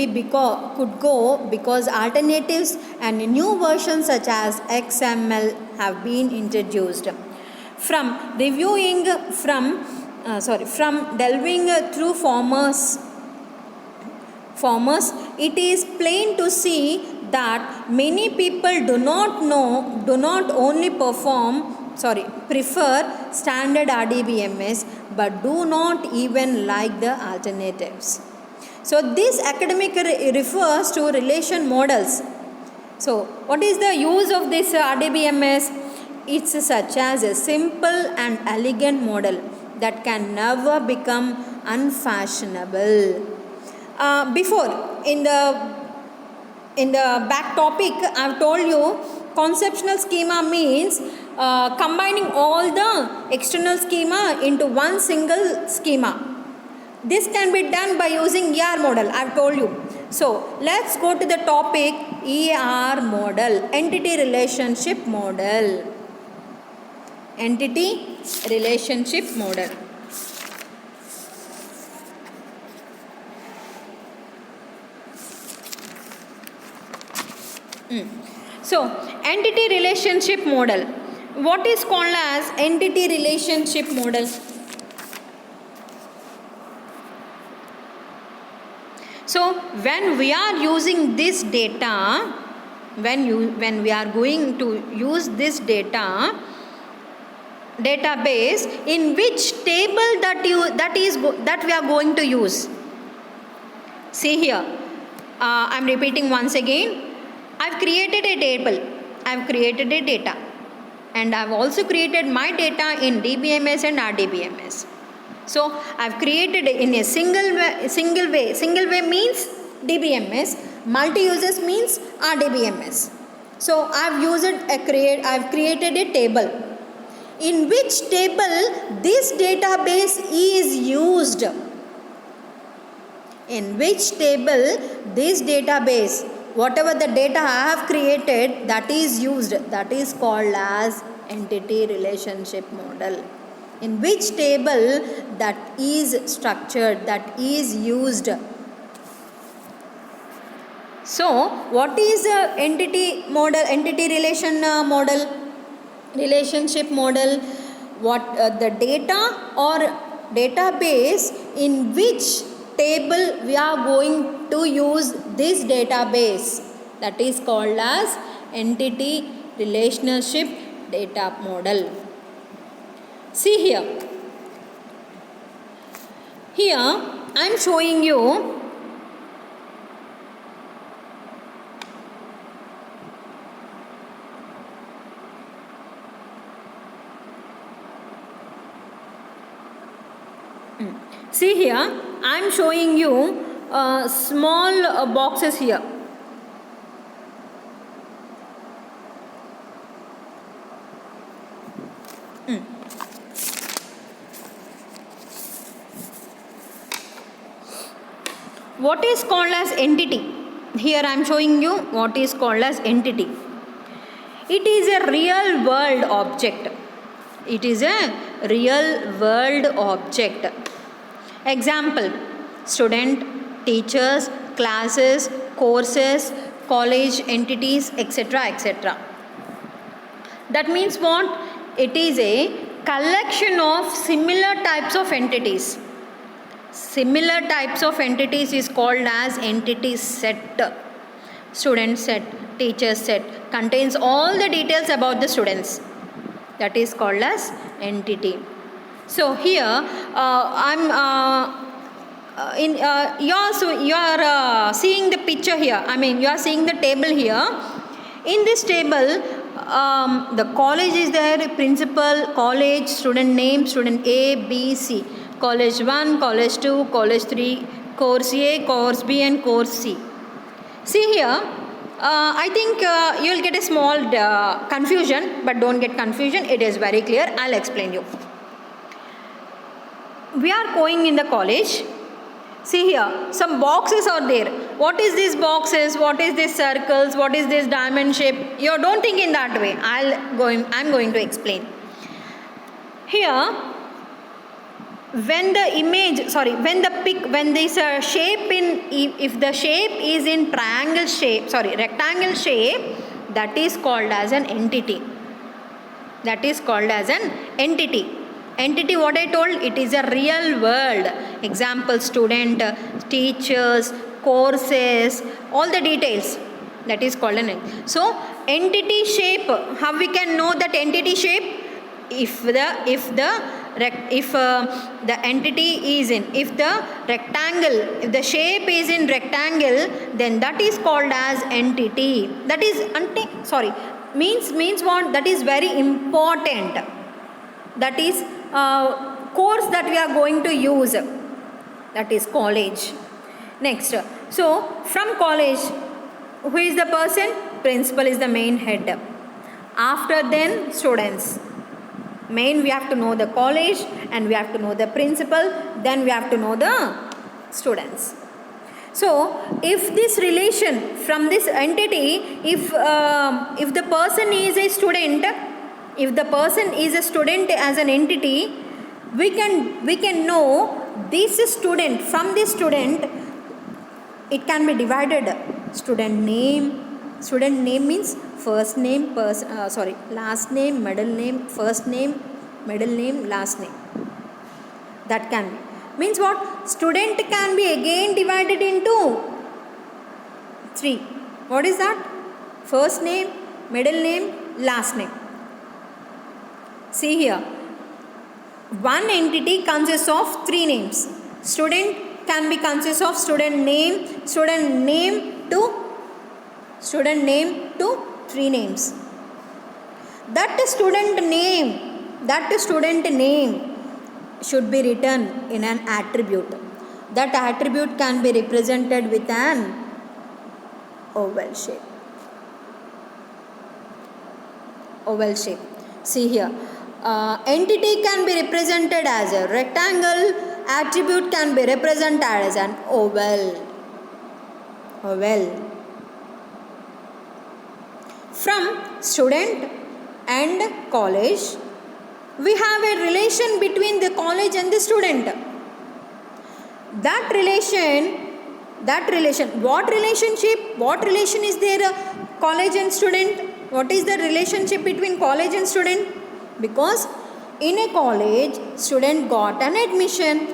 go because alternatives and new versions such as XML have been introduced. From delving through formers, it is plain to see that many people do not only prefer standard RDBMS but do not even like the alternatives. So this academic refers to relation models. So what is the use of this RDBMS? It's such as a simple and elegant model that can never become unfashionable. Before in the back topic, I've told you conceptual schema means combining all the external schema into one single schema. This can be done by using ER model, I've told you. So let's go to the topic ER model, entity relationship model. Entity relationship model. So entity relationship model. What is called as entity relationship model? So when we are using this data, when we are going to use this database, in which table that we are going to use? See here, I am repeating once again. I've created a table, I've created a data, and I've also created my data in DBMS and RDBMS. So I've created in a single way. Single way means DBMS, multi-users means RDBMS. So I've created a table. In which table this database is used? In which table this database, whatever the data I have created, that is used, that is called as entity relationship model. In which table that is structured, that is used. So what is entity relation model, relationship model? What the data or database in which table we are going to use this database. That is called as entity relationship data model. See here. Here I am showing you see here I am showing you small boxes here. What is called as entity? Here I am showing you what is called as entity. It is a real world object. It is a real world object. Example: student, teachers, classes, courses, college entities, etc., etc. That means what? It is a collection of similar types of entities. Similar types of entities is called as entity set. Student set, teacher set contains all the details about the students. That is called as entity. So here you are seeing the picture here. I mean you are seeing the table here. In this table the college is there, principal, college, student name, student A, B, C. College 1, college 2, college 3, course A, course B and course C. See here, I think you will get a small confusion, but don't get confusion, it is very clear. I will explain you. We are going in the college. See here, some boxes are there. What is these boxes? What is this circles? What is this diamond shape? You don't think in that way. I am going to explain. Here, when this shape if the shape is in rectangle shape, that is called as an entity. That is called as an entity. Entity, what I told, it is a real world. Example: student, teachers, courses, all the details. That is called an entity. So entity shape, how we can know that entity shape? If the entity is in, if the shape is in rectangle, then that is called as entity. That is means what? That is very important. That is course that we are going to use. That is college. Next, so from college, who is the person? Principal is the main head. After then, students. Main, we have to know the college and we have to know the principal, then we have to know the students. So if this relation from this entity, if the person is a student, if the person is a student as an entity, we can know this student, from this student it can be divided. Student name means first name, last name, middle name, first name, middle name, last name. That can be. Means what? Student can be again divided into 3. What is that? First name, middle name, last name. See here. One entity consists of 3 names. Student can be consists of student name to 3 names. That student name should be written in an attribute. That attribute can be represented with an oval shape. See here. Entity can be represented as a rectangle. Attribute can be represented as an oval. From student and college, we have a relation between the college and the student. That relation, what relation is there? College and student. What is the relationship between college and student? Because In a college, student got an admission.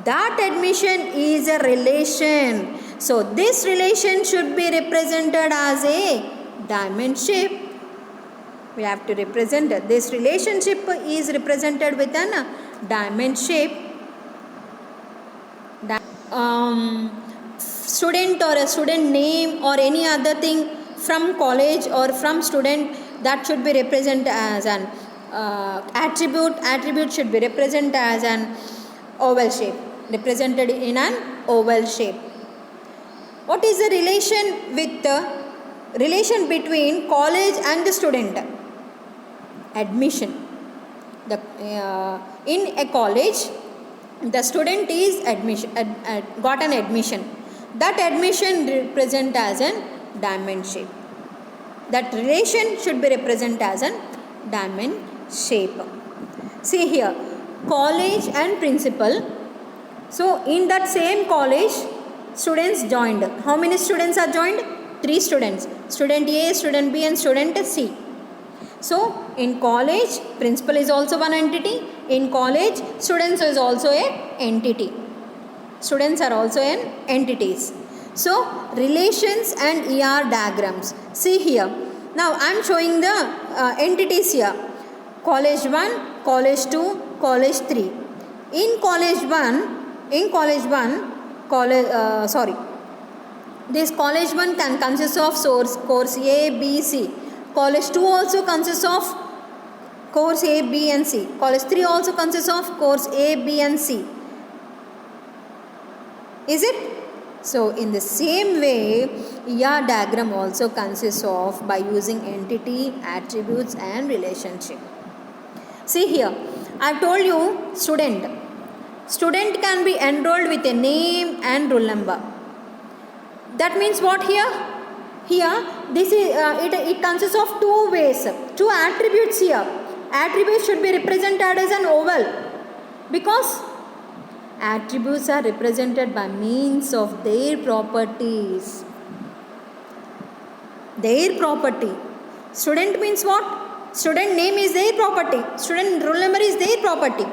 That admission is a relation. So this relation should be represented as a diamond shape. We have to represent it. This relationship is represented with an diamond shape. Student or a student name or any other thing from college or from student, that should be represented as an attribute. Attribute should be represented as an oval shape, represented in an oval shape. What is the relation between college and the student? Admission. In a college, the student is got an admission. That admission represent as a diamond shape. That relation should be represented as a diamond shape. See here, college and principal. So in that same college, students joined. How many students are joined? 3 students. Student A, student B and student C. So in college, principal is also one entity. In college, students is also an entity. Students are also an entities. So relations and ER diagrams. See here. Now I am showing the entities here. College 1, college 2, college 3. In college 1, this college 1 can consist of course A, B, C. College 2 also consists of course A, B and C. College 3 also consists of course A, B and C. Is it? So in the same way, ER diagram also consists of by using entity, attributes and relationship. See here, I have told you student. Student can be enrolled with a name and roll number. That means what here? Here, this is it consists of 2 ways, 2 attributes here. Attributes should be represented as an oval because attributes are represented by means of their properties. Their property. Student means what? Student name is their property. Student roll number is their property.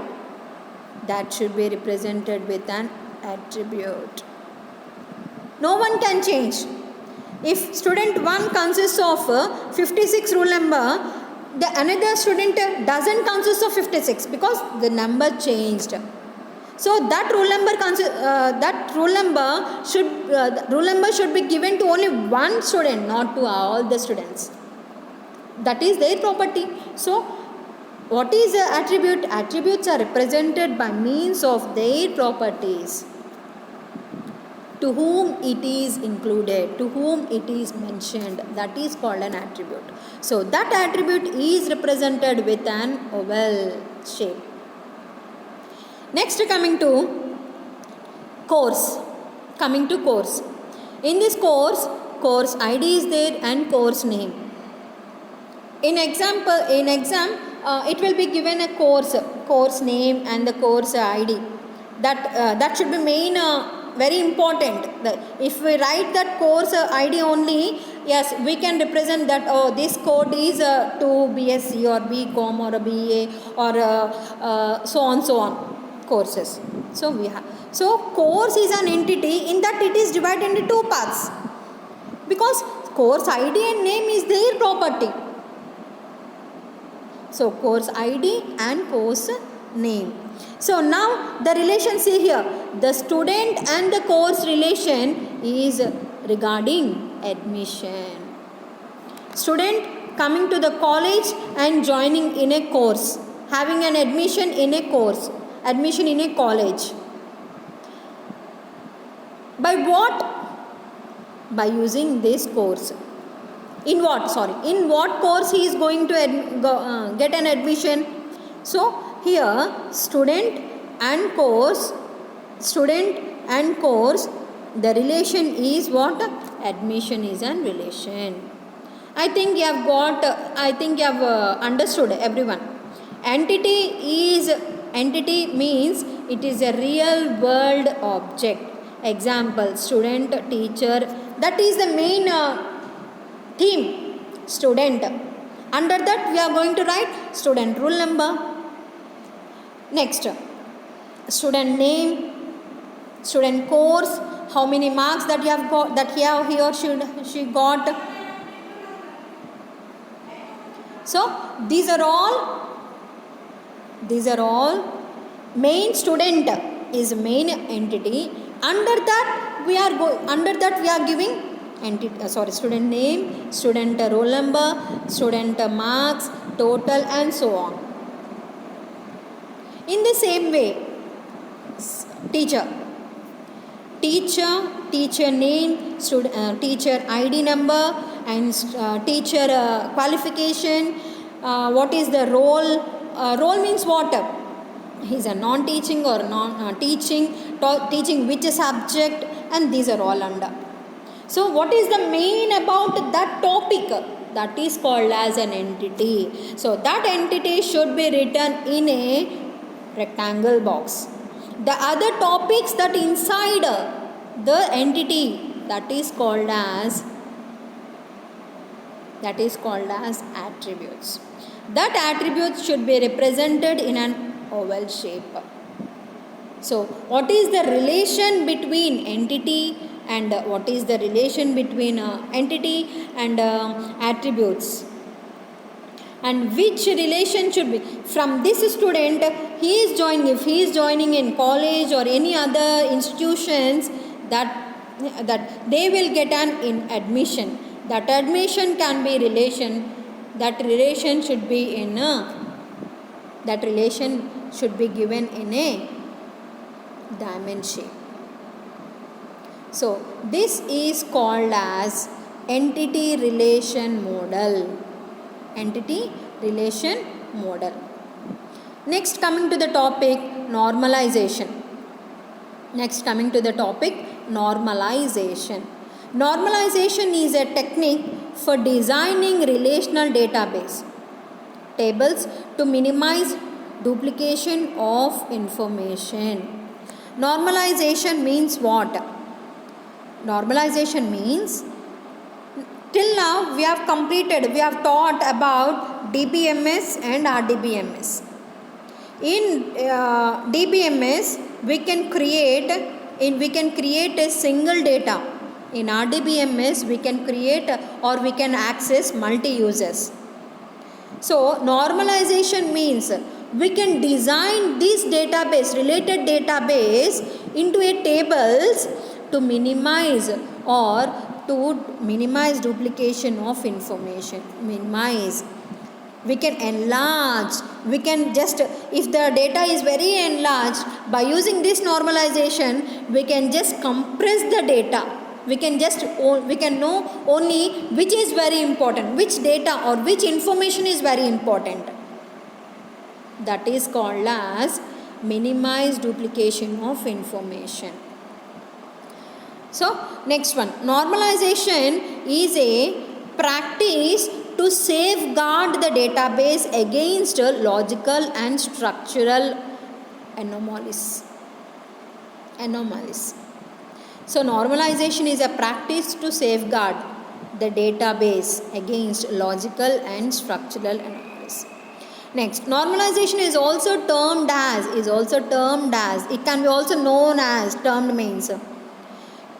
That should be represented with an attribute. No one can change. If student 1 consists of 56 roll number, the another student doesn't consist of 56 because the number changed. So that roll number should be given to only one student, not to all the students. That is their property. So what is the attribute? Attributes are represented by means of their properties. To whom it is included, to whom it is mentioned, that is called an attribute. So that attribute is represented with an oval shape. Next, coming to course. In this course ID is there and course name. In exam it will be given a course name and the course ID. That should be main very important. If we write that course ID only, yes, we can represent that this code is to BSc or BCom or a BA or so on courses. So course is an entity in that it is divided into 2 parts because course ID and name is their property. So course ID and course name. So now the relation, see here, the student and the course relation is regarding admission. Student coming to the college and joining in a course, having an admission in a course, admission in a college. By what? By using this course. In what course he is going to get an admission? So here student and course, the relation is what? Admission is an relation. I think you have understood, everyone. Entity means it is a real world object. Example, student, teacher, that is the main theme, student. Under that we are going to write student roll number. Next, student name, student course, how many marks that you have got, that he or she got. So these are all main student is main entity. Under that we are giving student name, student roll number, student marks, total, and so on. In the same way, teacher name, teacher ID number, and teacher qualification. What is the role? Role means what? He is a non-teaching or non-teaching, teaching which subject, and these are all under. So what is the main about that topic? That is called as an entity. So that entity should be written in a rectangle box. The other topics that inside the entity, that is called as attributes. That attributes should be represented in an oval shape. So what is the relation between entity and what is the relation between entity and attributes? And which relation should be from this student? If he is joining in college or any other institutions, that they will get an in admission. That admission can be relation. That relation should be given in a diamond shape. So this is called as entity relation model. Entity relation model. Next, coming to the topic normalization. Normalization is a technique for designing relational database tables to minimize duplication of information. Normalization means what? Normalization means, till now we have taught about DBMS and RDBMS. In DBMS we can create a single data. In RDBMS we can create or we can access multi-users. So normalization means we can design this related database into a tables to minimize duplication of information. We can enlarge, if the data is very enlarged, by using this normalization we can just compress the data. We can know only which is very important, which data or which information is very important. That is called as minimize duplication of information. So next one, normalization is a practice to safeguard the database against logical and structural anomalies. So normalization is a practice to safeguard the database against logical and structural anomalies. Next, normalization is also termed as, it can be also known as, termed means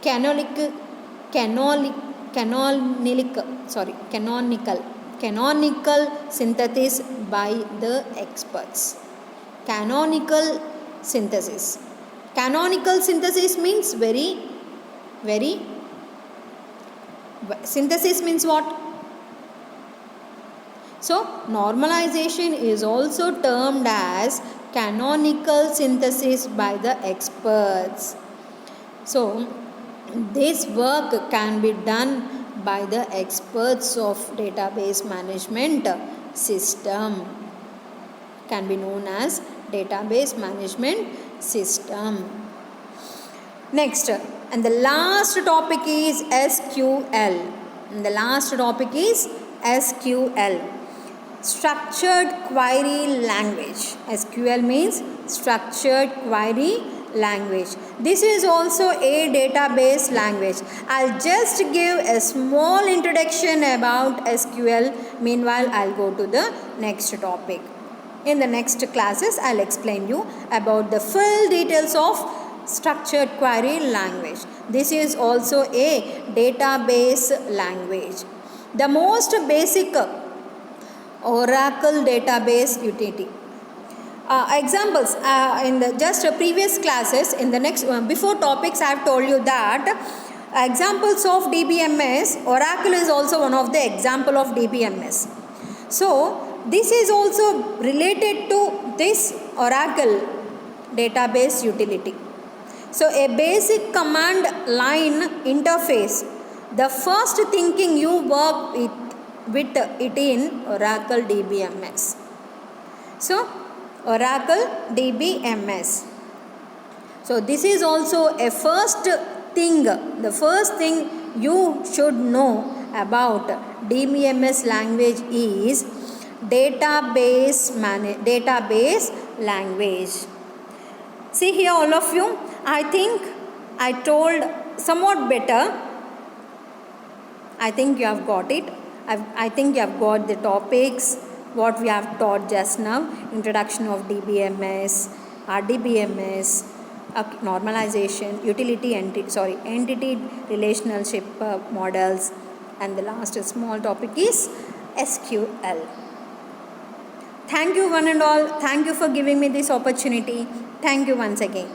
canonical synthesis by the experts. Canonical synthesis means synthesis means what? So normalization is also termed as canonical synthesis by the experts. So this work can be done by the experts of database management system, can be known as database management system. Next, and the last topic is SQL. Structured Query Language. SQL means Structured Query language. This is also a database language. I'll just give a small introduction about SQL. Meanwhile, I'll go to the next topic. In the next classes, I'll explain you about the full details of structured query language. This is also a database language. The most basic Oracle database utility. Examples in the just previous classes, in the next before topics, I have told you that examples of DBMS, Oracle is also one of the example of DBMS. So this is also related to this Oracle database utility. So a basic command line interface, the first thinking you work with it in Oracle DBMS. So Oracle DBMS. So this is also a first thing, the first thing you should know about DBMS language is database language. See here all of you, I think I told somewhat better. I think you have got it. I think you have got the topics, what we have taught just now, introduction of DBMS, RDBMS, normalization, entity relationship models, and the last small topic is SQL. Thank you one and all. Thank you for giving me this opportunity. Thank you once again.